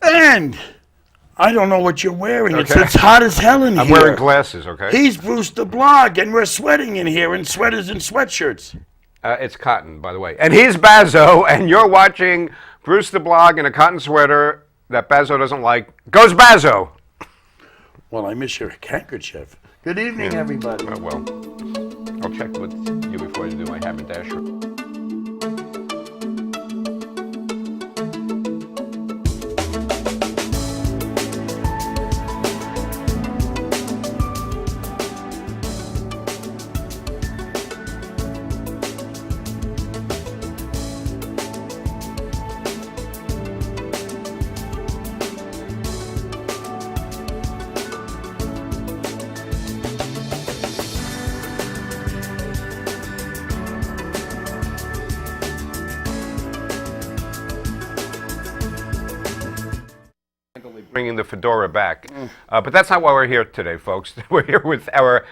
And I don't know what you're wearing. Okay. It's hot as hell in here. I'm wearing glasses, okay? He's Bruce the Blog, and we're sweating in here in sweaters and sweatshirts. It's cotton, by the way. And he's Bazzo, and you're watching Bruce the Blog in a cotton sweater that Bazzo doesn't like. Goes Bazzo! Well, I miss your handkerchief. Good evening, everybody. Well, I'll check with you before I do my haberdasher. Bringing the fedora back. But that's not why we're here today, folks. We're here with our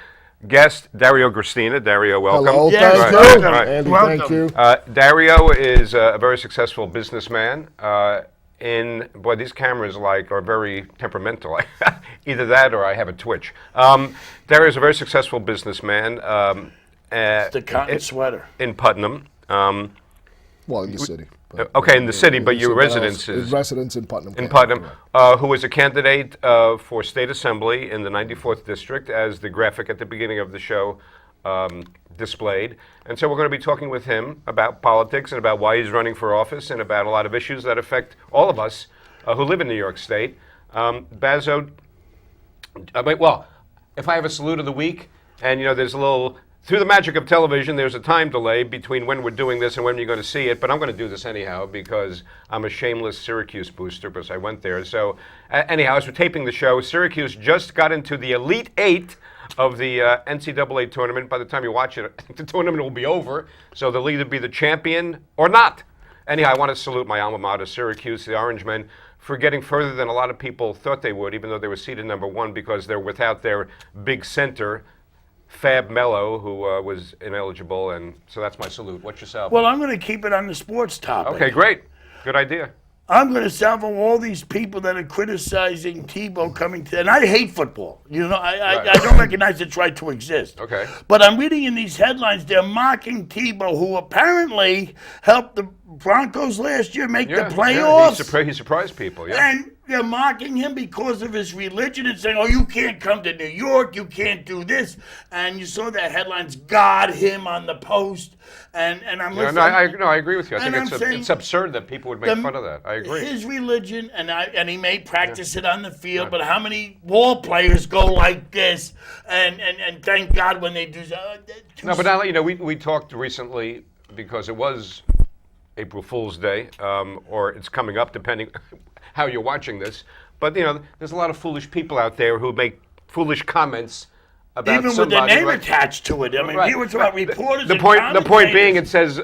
guest, Dario Gristina. Dario, welcome. Hello, Yes, thank welcome. you. Right. Andy, Welcome. thank you. Dario is a very successful businessman. Boy, these cameras are very temperamental. Either that or I have a twitch. Dario is a very successful businessman. It's the cotton sweater. In Putnam. Well, in the city. Okay, in the city, but your residence is... Residence in Putnam. In Putnam, who was a candidate for State Assembly in the 94th District, as the graphic at the beginning of the show displayed. And so we're going to be talking with him about politics and about why he's running for office and about a lot of issues that affect all of us who live in New York State. Bazzo, well, if I have a salute of the week, and there's a little... Through the magic of television, there's a time delay between when we're doing this and when you're going to see it, but I'm going to do this anyhow because I'm a shameless Syracuse booster because I went there. So anyhow, as we're taping the show, Syracuse just got into the Elite Eight of the NCAA tournament. By the time you watch it, the tournament will be over, so they'll either be the champion or not. Anyhow, I want to salute my alma mater, Syracuse, the Orange Men, for getting further than a lot of people thought they would, even though they were seeded number one because they're without their big center, Fab Mello, who was ineligible, and so that's my salute. What's your salvo? Well, I'm going to keep it on the sports topic. Okay, great. Good idea. I'm going to salvo all these people that are criticizing Tebow coming to, and I hate football. I don't recognize its right to exist. Okay. But I'm reading in these headlines, they're mocking Tebow, who apparently helped the Broncos last year make the playoffs. Yeah, he surprised people, yeah. And they're mocking him because of his religion and saying, oh, you can't come to New York, you can't do this. And you saw that headlines, God him on the Post. And I'm listening. I agree with you. I And think I'm it's absurd that people would make fun of that. I agree. His religion, and he may practice it on the field, but how many ball players go like this? And thank God when they do. No, but now, we talked recently because it was April Fool's Day, or it's coming up, depending how you're watching this. But, there's a lot of foolish people out there who make foolish comments about even with the name attached to it. I mean, he was about reporters. The point being, it says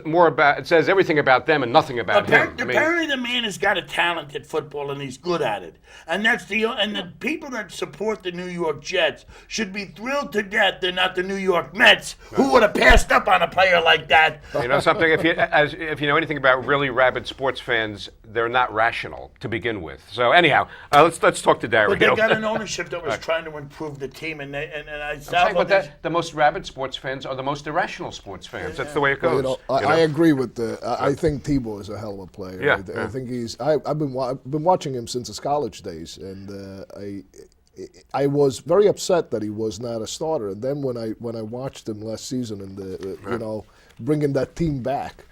everything about them and nothing about him. Apparently, the man has got a talent at football and he's good at it. And the people that support the New York Jets should be thrilled to death they're not the New York Mets, who would have passed up on a player like that. You know something? If you know anything about really rabid sports fans, they're not rational to begin with. So anyhow, let's talk to Dario. But they got an ownership that was trying to improve the team, and I but the most rabid sports fans are the most irrational sports fans. That's the way it goes. I agree with I think Tebow is a hell of a player. Yeah, I think he's. I've been watching him since his college days, and I was very upset that he was not a starter. And then when I watched him last season and bringing that team back,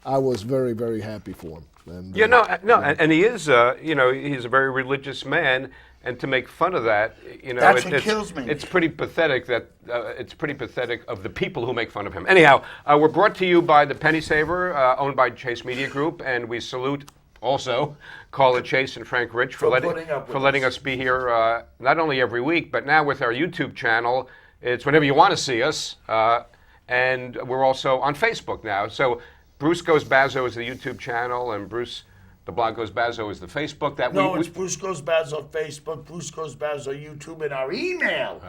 I was very, very happy for him. And, and he is. He's a very religious man. And to make fun of that, that's what kills me. It's pretty pathetic of the people who make fun of him. Anyhow, we're brought to you by the Penny Saver, owned by Chase Media Group, and we salute also Carla Chase and Frank Rich for letting us be here not only every week, but now with our YouTube channel. It's whenever you want to see us, and we're also on Facebook now. So Bruce Goes Bazzo is the YouTube channel, and Bruce The Blog Goes Bazzo is the Facebook. It's Bruce Goes Bazzo Facebook, Bruce Goes Bazzo YouTube, and our email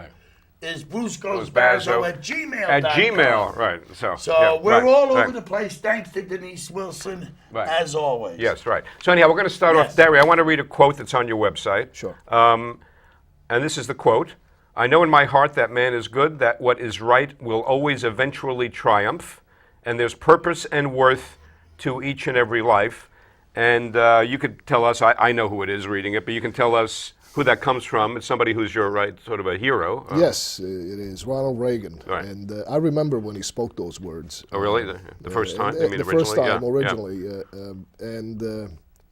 is Bruce Goes Bazzo Bazzo at gmail.com. At Gmail, right. So So yeah, we're right, all over right. the place. Thanks to Denise Wilson, Right. as always. Yes, right. So anyhow, we're going to start off, Yes. Dario, I want to read a quote that's on your website. Sure. And this is the quote. I know in my heart that man is good, that what is right will always eventually triumph, and there's purpose and worth to each and every life. And you could tell us, I know who it is reading it, but you can tell us who that comes from. It's somebody who's your sort of a hero. Yes, it is Ronald Reagan. Right. And I remember when he spoke those words. Oh, really? The first time? I mean, the first originally? time, Yeah, originally.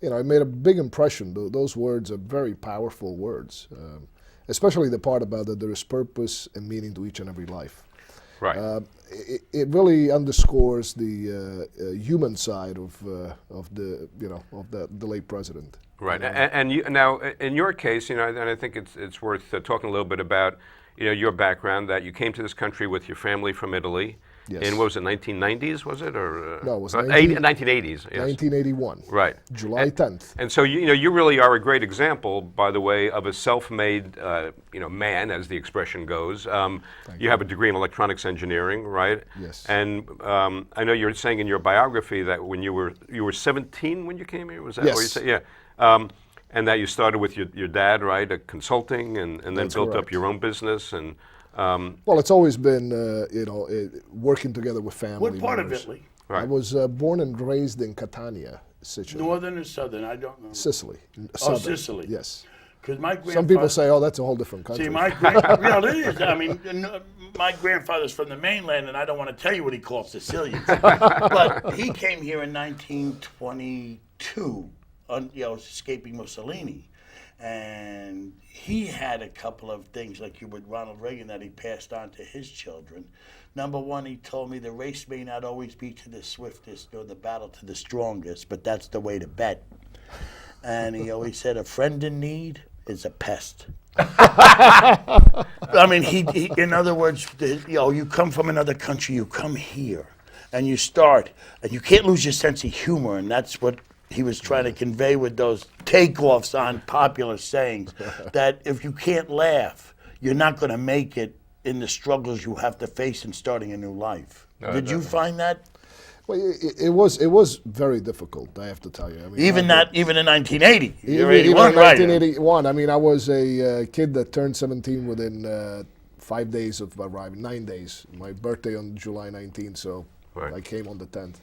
It made a big impression. Those words are very powerful words, especially the part about that there is purpose and meaning to each and every life. Right. It really underscores the human side of the late president. Right, and you, now in your case, and I think it's worth talking a little bit about, your background. That you came to this country with your family from Italy. Yes. In what was it, 1990s? Was it or No, it was 1980s. Yes. 1981. Right. July 10th. And so you really are a great example, by the way, of a self-made man, as the expression goes. You have a degree in electronics engineering, right? Yes. And I know you're saying in your biography that when you were 17 when you came here. Was that what you Yes. said? Yeah. And that you started with your dad, right, consulting, and then That's built up correct. your own business and. Well, it's always been working together with family. What part of members. Italy? Right. I was born and raised in Catania, Sicily. Northern or southern? I don't know. Sicily. Oh, Southern. Sicily. Yes. Because my grandfather. Some people say, "Oh, that's a whole different country." See, my grandfather. It is. I mean, my grandfather's from the mainland, and I don't want to tell you what he calls Sicilians. But he came here in 1922, escaping Mussolini. And he had a couple of things, like you with Ronald Reagan, that he passed on to his children. Number one, he told me the race may not always be to the swiftest nor the battle to the strongest, but that's the way to bet. And he always said, a friend in need is a pest. I mean, he in other words, you come from another country, you come here, and you start, and you can't lose your sense of humor, and that's what he was trying to convey with those takeoffs on popular sayings, that if you can't laugh, you're not going to make it in the struggles you have to face in starting a new life. Did you find that? Well, it was very difficult, I have to tell you. I mean, Even in 1980, you're even 81, in right? 1981. I mean, I was a kid that turned 17 within 5 days of arriving, 9 days. My birthday on July 19th, so Right. I came on the 10th.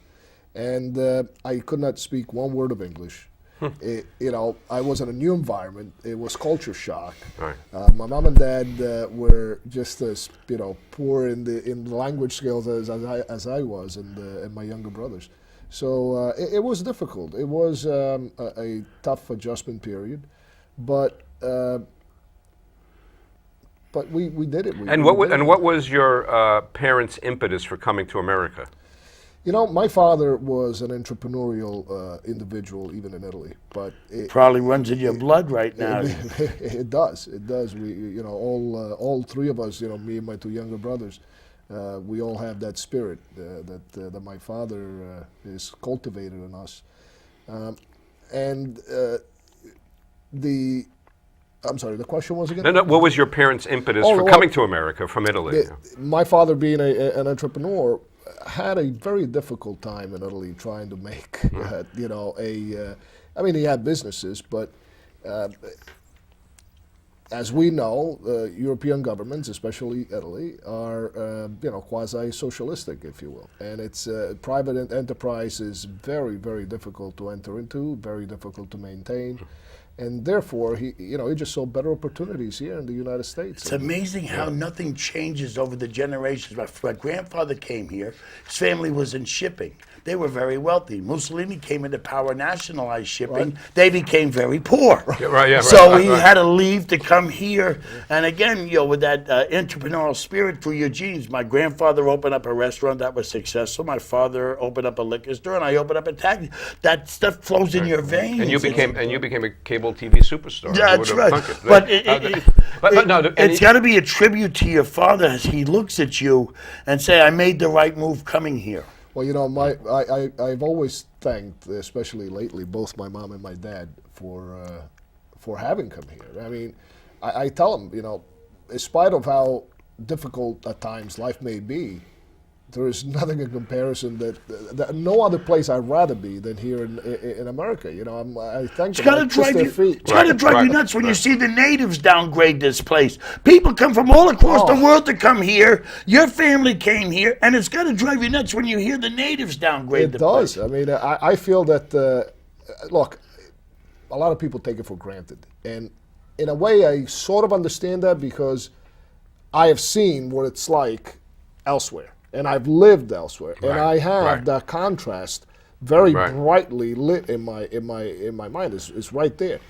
And I could not speak one word of English. I was in a new environment. It was culture shock. Right. My mom and dad were just as poor in the language skills as I was, and my younger brothers. So it was difficult. It was a tough adjustment period, but we did it. And what was your parents' impetus for coming to America? My father was an entrepreneurial individual, even in Italy. But it Probably runs in your blood right now. it does. It does. We, all three of us, me and my two younger brothers, we all have that spirit that my father is cultivated in us. I'm sorry, the question was again? No. What was your parents' impetus for coming to America from Italy? My father, being an entrepreneur, had a very difficult time in Italy trying to make, I mean, he had businesses, but as we know, European governments, especially Italy, are, quasi-socialistic, if you will. And it's private enterprise is very, very difficult to enter into, very difficult to maintain. And therefore, he just saw better opportunities here in the United States. It's amazing how nothing changes over the generations. My grandfather came here. His family was in shipping. They were very wealthy. Mussolini came into power, nationalized shipping. Right. They became very poor. So he had to leave to come here. And again, with that entrepreneurial spirit through your genes. My grandfather opened up a restaurant that was successful. My father opened up a liquor store, and I opened up a taxi. That stuff flows in your veins. And you became a cable TV superstar. Yeah, that's right. But it's got to be a tribute to your father as he looks at you and say, I made the right move coming here. Well, I've always thanked, especially lately, both my mom and my dad for having come here. I mean, I tell them, in spite of how difficult at times life may be, there is nothing in comparison that no other place I'd rather be than here in America. You know, I thank It's them. got to I kiss drive their you. feet. It's got to drive you nuts when you see the natives downgrade this place. People come from all across the world to come here. Your family came here, and it's got to drive you nuts when you hear the natives downgrade the place. It does. I mean, I feel that. Look, a lot of people take it for granted, and in a way, I sort of understand that because I have seen what it's like elsewhere. And I've lived elsewhere, and I have that contrast very brightly lit in my mind. It's right there.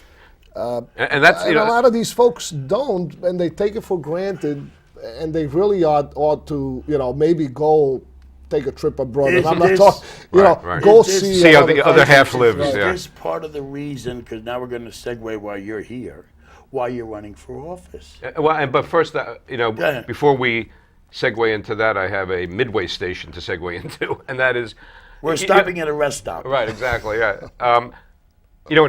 And that's and a lot of these folks don't, and they take it for granted, and they really ought to, maybe go take a trip abroad. And I'm not talking, go see how the other half lives. Is this part of the reason? Because now we're going to segue why you're here, why you're running for office. But first, before we segue into that, I have a midway station to segue into, and that is... We're stopping at a rest stop. Right, exactly, yeah. In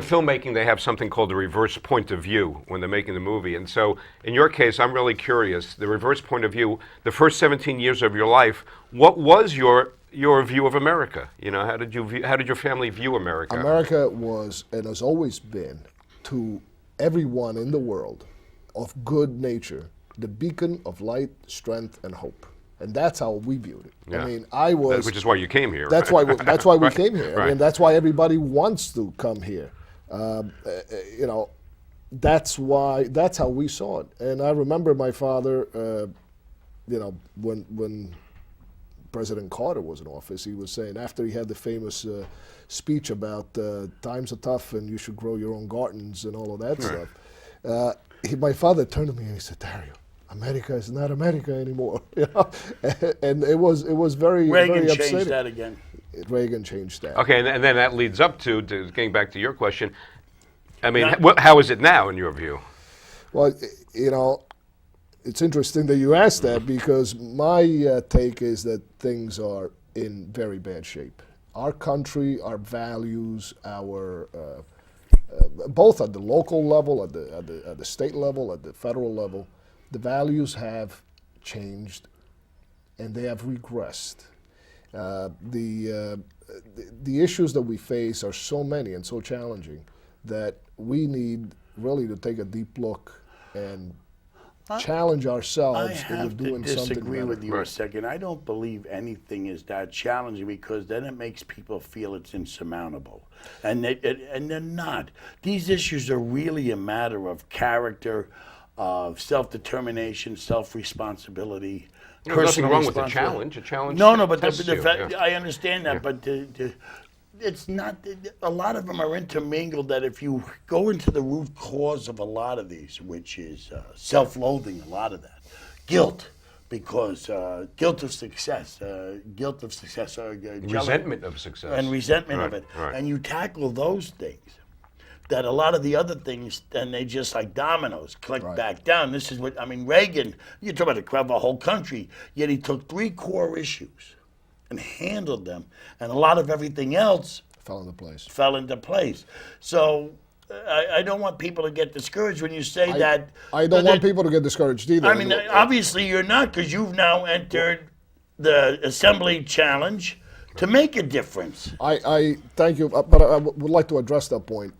filmmaking, they have something called the reverse point of view when they're making the movie. And so, in your case, I'm really curious. The reverse point of view, the first 17 years of your life, what was your view of America? How did your family view America? America was, and has always been, to everyone in the world of good nature, the beacon of light, strength, and hope, and that's how we viewed it. Yeah. I mean, which is why you came here. That's right? why. That's why we came here. Right. I mean, that's why everybody wants to come here. That's why. That's how we saw it. And I remember my father. When President Carter was in office, he was saying, after he had the famous speech about times are tough and you should grow your own gardens and all of that stuff. My father turned to me and he said, "Dario, America is not America anymore." And it was very Reagan very upsetting. changed that again. Reagan changed that. Okay, and then that leads up to getting back to your question. I mean, how is it now in your view? Well, it's interesting that you asked that because my take is that things are in very bad shape. Our country, our values, our both at the local level, at the state level, at the federal level, the values have changed, and they have regressed. The issues that we face are so many and so challenging that we need really to take a deep look and challenge ourselves I have into doing to something disagree better. with you a second. I don't believe anything is that challenging because then it makes people feel it's insurmountable, and they're not. These issues are really a matter of character, of self-determination, self-responsibility. There's nothing wrong with a challenge. A challenge. No, but tests the you, fact, yeah. I understand that, but it's not. A lot of them are intermingled. That if you go into the root cause of a lot of these, which is self-loathing, a lot of that, guilt, because guilt of success, Resentment of success, and resentment of Right, it, right. and you tackle those things. That a lot of the other things, then they just like dominoes, click back down. This is what, I mean, Reagan, you talk about to cover a whole country, yet he took 3 core issues and handled them, and a lot of everything else Fell into place. So I don't want people to get discouraged when you say that. I don't want people to get discouraged either. I mean, obviously you're not, because you've now entered the Assembly Challenge to make a difference. I thank you, but I would like to address that point.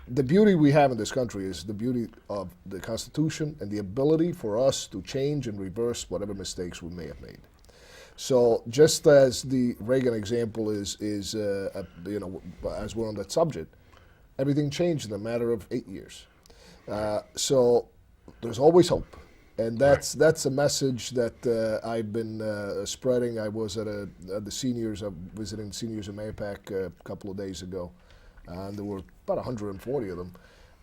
The beauty we have in this country is the beauty of the Constitution and the ability for us to change and reverse whatever mistakes we may have made. So just as the Reagan example is as we're on that subject, everything changed in a matter of 8 years. So there's always hope, and that's a message that I've been spreading. I was at the seniors, visiting seniors in Mayapack a couple of days ago, and there were about 140 of them.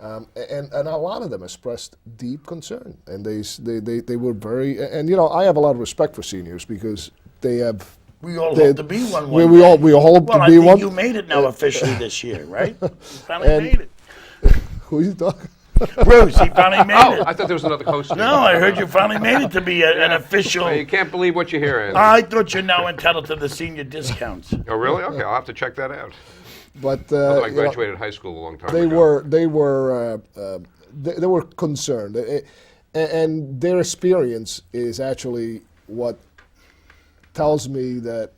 And a lot of them expressed deep concern, and they were very, and I have a lot of respect for seniors because they have. We all hope to be one. We all hope to be one. Well, I think you made it now officially this year, right? You finally made it. Who are you talking? Bruce, he finally made it. I thought there was another host. No, I heard you finally made it to be an official. Well, you can't believe what you hear, Andy. I thought you're now entitled to the senior discounts. Oh, really? Okay, I'll have to check that out. But I graduated high school a long time they ago. were concerned. and their experience is actually what tells me that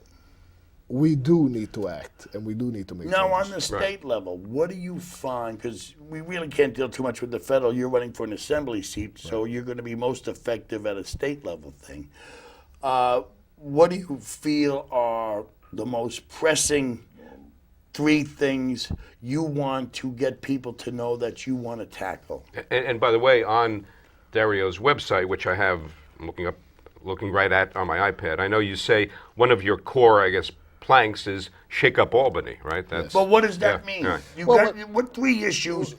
we do need to act and we do need to make Now, on changes. the state level, what do you find? Because we really can't deal too much with the federal. You're running for an assembly seat, so you're going to be most effective at a state level thing. What do you feel are the most pressing 3 things you want to get people to know that you want to tackle? And by the way, on Dario's website, which I have, I'm looking right at on my iPad, I know you say one of your core, I guess, planks is Shake Up Albany, right? That's, But what does that yeah, mean? right. What 3 issues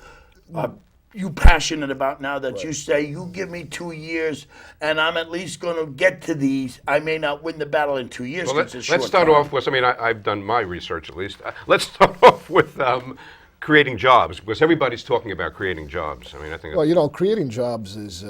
are you passionate about now that you say, you give me 2 years and I'm at least going to get to these? I may not win the battle in 2 years. Well, it's a let's short start time. off with, I mean, I've done my research at least. Let's start off with creating jobs, because everybody's talking about creating jobs. I mean, I think Well, you know, creating jobs is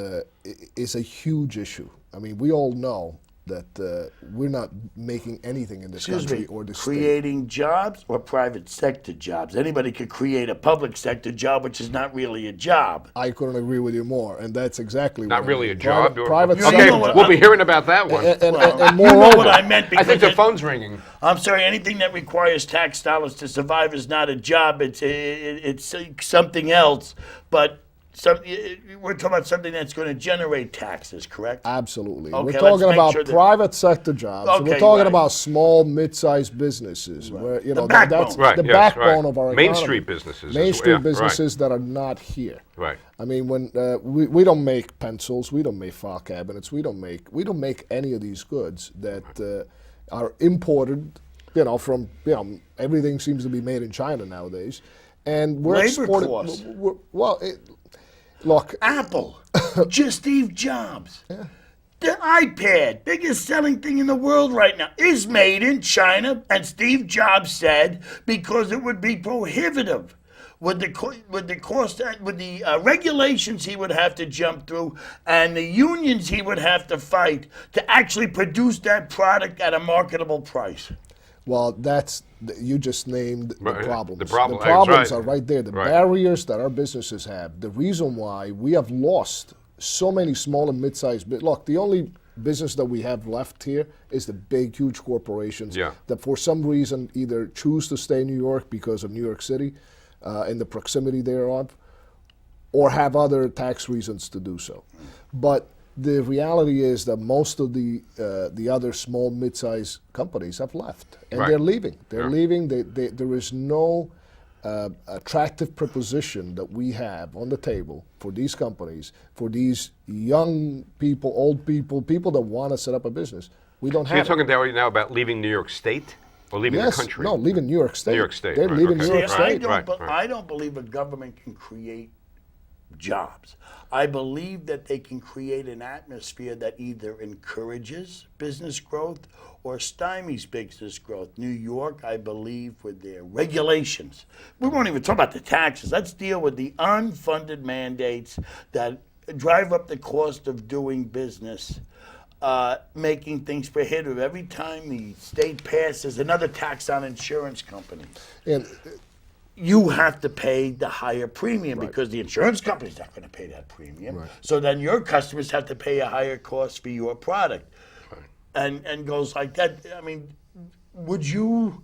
a huge issue. I mean, we all know that we're not making anything in this country or the state. Creating jobs or private sector jobs? Anybody could create a public sector job, which is not really a job. I couldn't agree with you more, and that's exactly not what really I a mean. job. Private You sector. know what we'll be hearing about that one. And You moreover, know what I meant. I think the it- phone's ringing. I'm sorry. Anything that requires tax dollars to survive is not a job. It's something else. But we're talking about something that's going to generate taxes, correct? Absolutely. Okay, We're let's talking make about sure that- private sector jobs. Okay, We're talking right. about small, mid-sized businesses. Where, you The know, backbone. that's Right, the yes, backbone right. of our Main economy. Street businesses Main as Street well, yeah, right. businesses that are not here. Right. I mean, when we don't make pencils, we don't make file cabinets, we don't make any of these goods that are imported. You know, from everything seems to be made in China nowadays, and we're Labor exporting. costs. Look, Apple, just Steve Jobs. The iPad, biggest selling thing in the world right now, is made in China, and Steve Jobs said because it would be prohibitive with the cost, with the regulations he would have to jump through, and the unions he would have to fight to actually produce that product at a marketable price. well, you just named the Right. problems. The problem- The problems right. are right there. The Right. barriers that our businesses have. The reason why we have lost so many small and mid-sized. Look, the only business that we have left here is the big, huge corporations Yeah. that, for some reason, either choose to stay in New York because of New York City and the proximity thereof, or have other tax reasons to do so. But the reality is that most of the other small, mid-sized companies have left, and Right. they're leaving. They're Yeah. leaving. There is no attractive proposition that we have on the table for these companies, for these young people, old people, people that want to set up a business. We don't So you're have it. talking, Dario, now about leaving New York State or leaving Yes, the country? no, leaving New York State. New York State, They're right, leaving okay. New York See, State. I don't believe a government can create jobs. I believe that they can create an atmosphere that either encourages business growth or stymies business growth. New York, I believe, with their regulations. We won't even talk about the taxes. Let's deal with the unfunded mandates that drive up the cost of doing business, making things prohibitive. Every time the state passes another tax on insurance companies, And you have to pay the higher premium because the insurance company's not going to pay that premium. Right. So then your customers have to pay a higher cost for your product. And goes like that. I mean, would you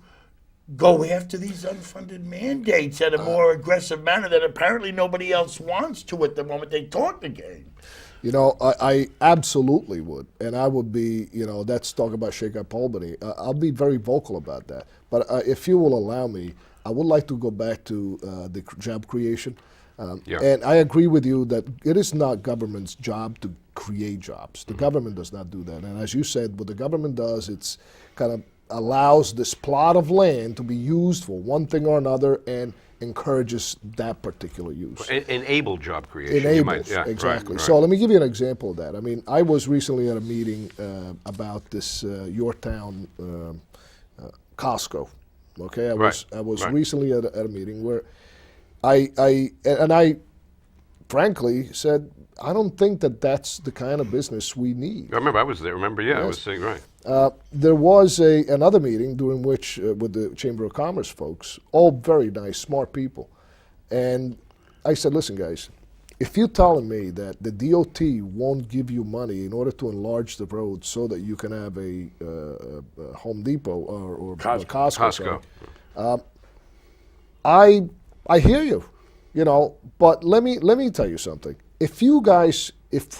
go after these unfunded mandates at a more aggressive manner that apparently nobody else wants to at the moment? They talk the game. You know, I absolutely would, and I would be, you know, that's talk about Shake Up Albany. I'll be very vocal about that. But if you will allow me, I would like to go back to the job creation. Yeah. And I agree with you that it is not government's job to create jobs. The government does not do that. And as you said, what the government does, it's kind of allows this plot of land to be used for one thing or another and encourages that particular use. Enable job creation. you Enables, might- yeah, exactly. Right, So right. let me give you an example of that. I mean, I was recently at a meeting about this Yorktown Costco. Okay, I was right. recently at a meeting where I frankly said I don't think that that's the kind of business we need. I remember I was there. Remember, yeah, I was saying, right. There was another meeting during which, with the Chamber of Commerce folks, all very nice, smart people. And I said, listen, guys, if you're telling me that the DOT won't give you money in order to enlarge the road so that you can have a Home Depot or Costco, sorry, I hear you, but let me tell you something. If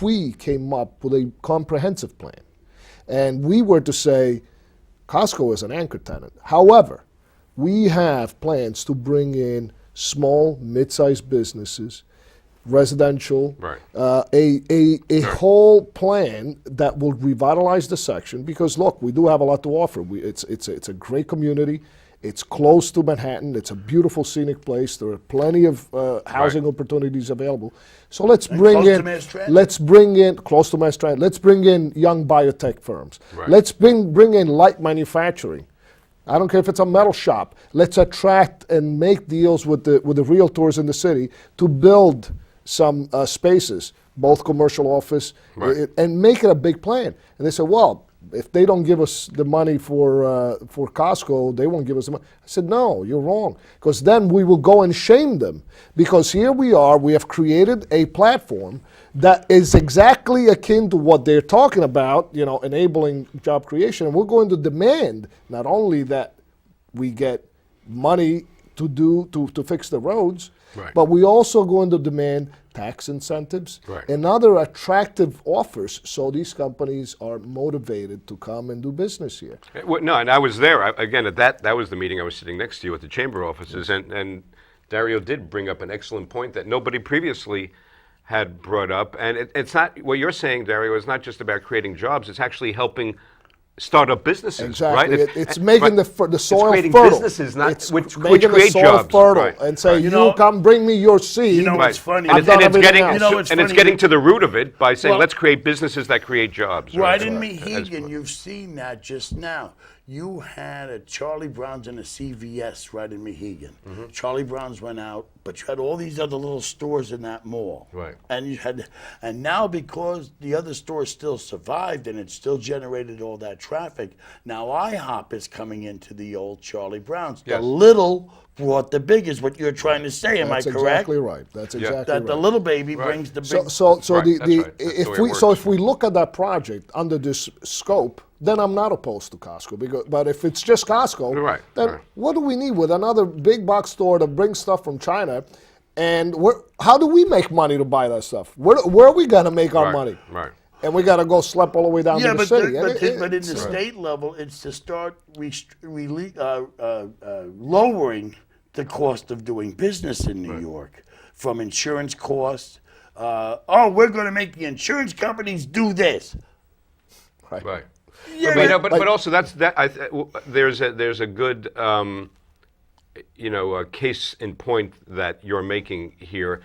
we came up with a comprehensive plan, and we were to say Costco is an anchor tenant, however, we have plans to bring in small, mid-sized businesses, residential, right. A whole plan that will revitalize the section. Because look, we do have a lot to offer. It's a great community. It's close to Manhattan. It's a beautiful scenic place. There are plenty of housing opportunities available. So let's bring in close to Mass Transit. Let's bring in young biotech firms. Right. Let's bring in light manufacturing. I don't care if it's a metal shop. Let's attract and make deals with the realtors in the city to build some spaces, both commercial office, right. And make it a big plan. And they said, well, if they don't give us the money for Costco, they won't give us the money. I said, no, you're wrong, because then we will go and shame them. Because here we have created a platform that is exactly akin to what they're talking about, enabling job creation. And we're going to demand not only that we get money to fix the roads, right. but we also going to demand tax incentives right. and other attractive offers so these companies are motivated to come and do business here. No, and I was there. Again, that was the meeting. I was sitting next to you at the chamber offices, and Dario did bring up an excellent point that nobody previously had brought up. And it's not, what you're saying, Dario, is not just about creating jobs. It's actually helping start-up businesses, exactly. right? It's making the soil it's creating fertile. businesses, not it's which making create the soil jobs, fertile, right. and say, Right. come bring me your seed. You know Right. what's funny? And I've done everything else. it's getting to the root of it by saying, Well, let's create businesses that create jobs. Right in That's Mohegan, you've seen that just now. You had a Charlie Brown's and a CVS right in Mohegan. Mm-hmm. Charlie Brown's went out, but you had all these other little stores in that mall. Right. And now because the other stores still survived and it still generated all that traffic, now IHOP is coming into the old Charlie Brown's. Yes. The little brought the big is what you're trying to say. Am That's I correct? exactly right. That's exactly That right. the little baby Right. brings the big. So Right, that's right. That's the way it works. if we look at that project under this scope, then I'm not opposed to Costco. But if it's just Costco, Right, then right. what do we need with another big box store to bring stuff from China? And how do we make money to buy that stuff? Where are we gonna make our Right, money? right. And we got to go schlep all the way down to the city. But in the state level, it's to start lowering the cost of doing business in New York, from insurance costs. We're going to make the insurance companies do this. Right. Yeah, But also there's a good case in point that you're making here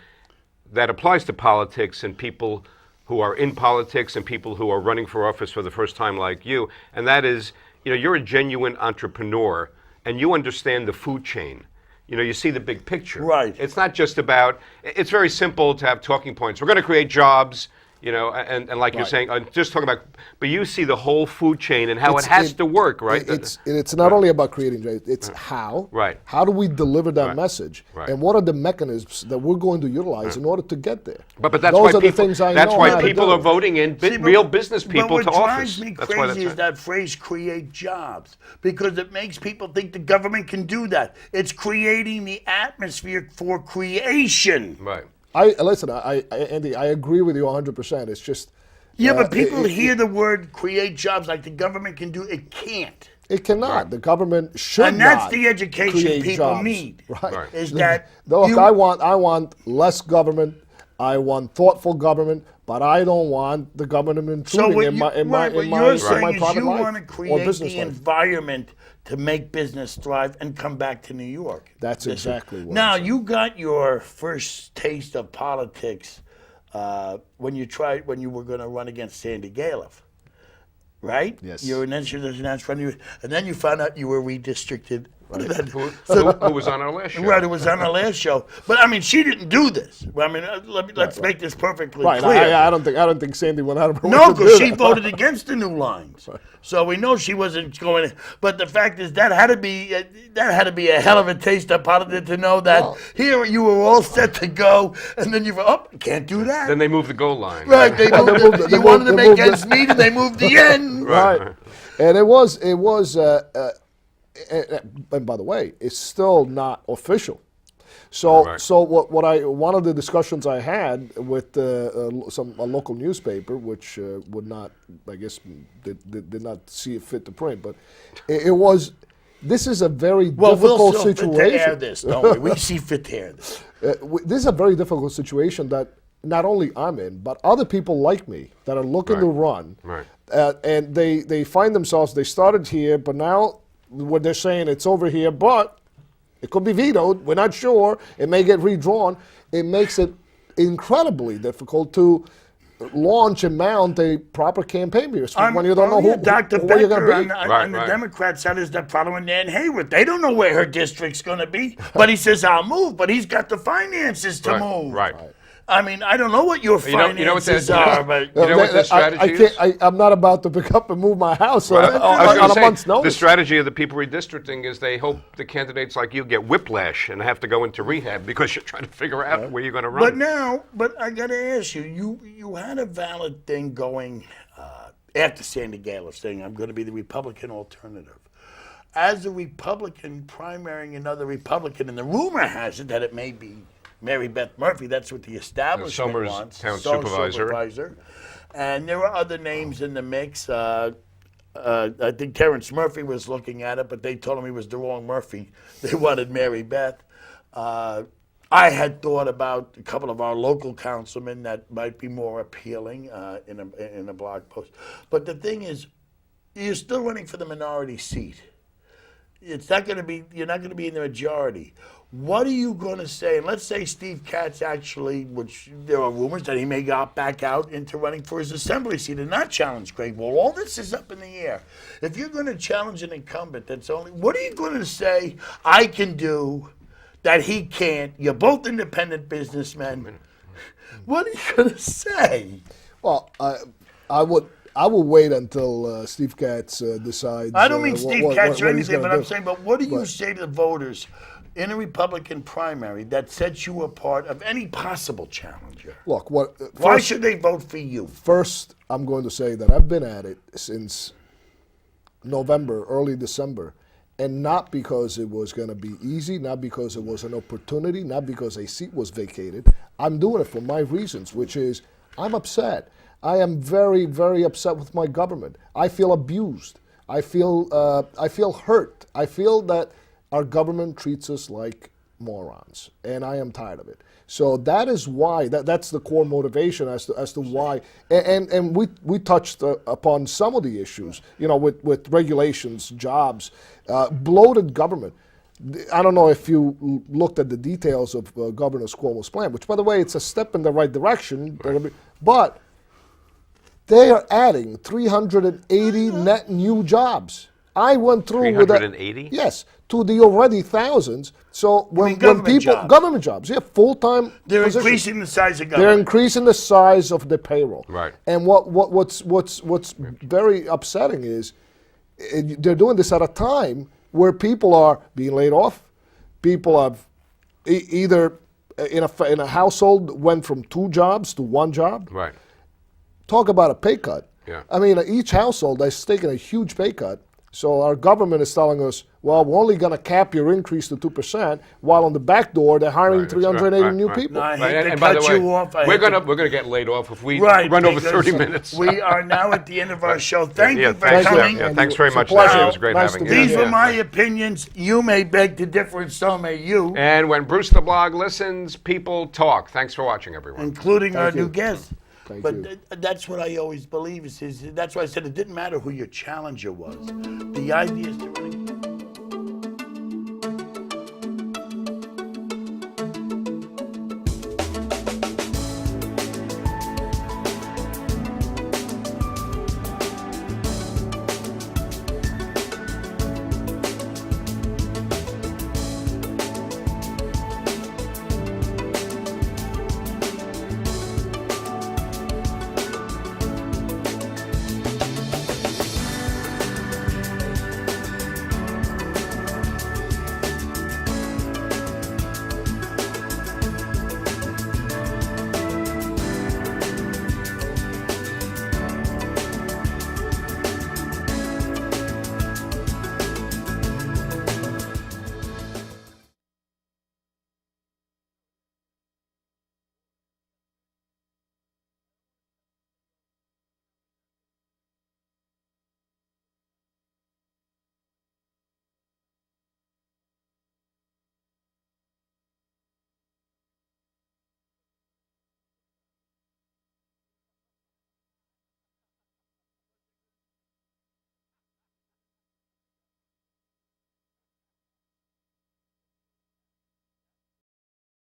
that applies to politics and people who are in politics and people who are running for office for the first time like you, and that is, you're a genuine entrepreneur and you understand the food chain. You see the big picture. Right. It's not just about, it's very simple to have talking points. We're going to create jobs, and like you're saying, just talking about, but you see the whole food chain and how it has to work, right? It's not only about creating jobs, it's how. Right. How do we deliver that message? Right. And what are the mechanisms that we're going to utilize in order to get there? But that's Those why are the people, things I that's know why how to people do. are voting in real business people to office. But what drives me That's why crazy is that phrase, create jobs, because it makes people think the government can do that. It's creating the atmosphere for creation. Right. Andy, I agree with you 100%. It's just... Yeah, but people hear the word create jobs like the government can do it. It can't. It cannot. Right. The government should and that's not the education create people jobs. need. Right. Is that look, I want less government. I want thoughtful government, but I don't want the government intruding in my private life. You want to create the environment to make business thrive and come back to New York. That's exactly what. Now you got your first taste of politics when you were going to run against Sandy Galiff, right? Yes. And then you found out you were redistricted Who was on our last show. Right, it was on our last show. But I mean, she didn't do this. I mean, let's make this perfectly Right. clear. I don't think Sandy went out of her way No, to do because she that. voted against the new lines. So we know she wasn't going. But the fact is, that had to be a hell of a taste of politics to know that here you were all set to go, and then you were can't do that. Then they moved the goal line. Right, they moved. You wanted to make ends meet, and they moved the end. Right. And it was. And by the way, it's still not official. So, Right. so one of the discussions I had with a local newspaper, which would not, I guess, did not see it fit to print, but it was. This is a very difficult we'll situation. fit to air this, don't we? We see fit to air this. This is a very difficult situation that not only I'm in, but other people like me that are looking to run, Right. and they find themselves. They started here, but now what they're saying it's over here, but it could be vetoed. We're not sure. It may get redrawn. It makes it incredibly difficult to launch and mount a proper campaign when you don't know who Dr. you're Becker going to be. on the Democrat side is that following Nan Hayworth. They don't know where her district's going to be, but he says, I'll move, but he's got the finances to move. Right. I mean, I don't know what your finances are, but... You know what the strategy is? I'm not about to pick up and move my house I was on gonna a say, month's notice. the strategy of the people redistricting is they hope the candidates like you get whiplash and have to go into rehab because you're trying to figure out where you're going to run. But I got to ask you, you had a valid thing going after Sandy Gale saying, I'm going to be the Republican alternative. As a Republican primarying another Republican, and the rumor has it that it may be Mary Beth Murphy, that's what the establishment Somers wants. town supervisor. And there were other names in the mix. I think Terrence Murphy was looking at it, but they told him he was the wrong Murphy. They wanted Mary Beth. I had thought about a couple of our local councilmen that might be more appealing in a blog post. But the thing is, you're still running for the minority seat. It's not going to be. You're not going to be in the majority. What are you going to say? And let's say Steve Katz actually, which there are rumors that he may back out into running for his assembly seat and not challenge Craig Wall. All this is up in the air. If you're going to challenge an incumbent, what are you going to say I can do that he can't? You're both independent businessmen. What are you going to say? Well, I will wait until Steve Katz decides. I don't mean Steve Katz or what he's anything, gonna but I'm do. saying, but what do you say to the voters in a Republican primary that sets you apart of any possible challenger? Look, Why should they vote for you? First, I'm going to say that I've been at it since November, early December, and not because it was going to be easy, not because it was an opportunity, not because a seat was vacated. I'm doing it for my reasons, which is I'm upset. I am very, very upset with my government. I feel abused. I feel hurt. I feel that our government treats us like morons, and I am tired of it. So that is why that's the core motivation as to why. And we touched upon some of the issues, with regulations, jobs, bloated government. I don't know if you looked at the details of Governor Cuomo's plan, which, by the way, it's a step in the right direction, but they are adding 380 net new jobs. I went through 380? with that. Yes, to the already thousands. So when government jobs. government jobs, full-time. They're positions. increasing the size of They're government. increasing the size of the payroll. Right. And what's very upsetting is they're doing this at a time where people are being laid off. People have either in a household went from 2 jobs to 1 job. Right. Talk about a pay cut. Yeah. I mean, each household has taken a huge pay cut. So our government is telling us, well, we're only going to cap your increase to 2%, while on the back door they're hiring 380 new people. No, I hate to And by the cut way, you off. we're gonna get laid off if we run over 30 minutes. We are now at the end of our show. Thank you for thanks, coming. Yeah, thanks very much. It's a pleasure. It was great Nice having to you. be These here. were my opinions. You may beg to differ, and so may you, And when Bruce the Blog listens, people talk. Thanks for watching, everyone. including our you. new guest. Thank But you. that's what I always believe. Is that's why I said it didn't matter who your challenger was. The idea is to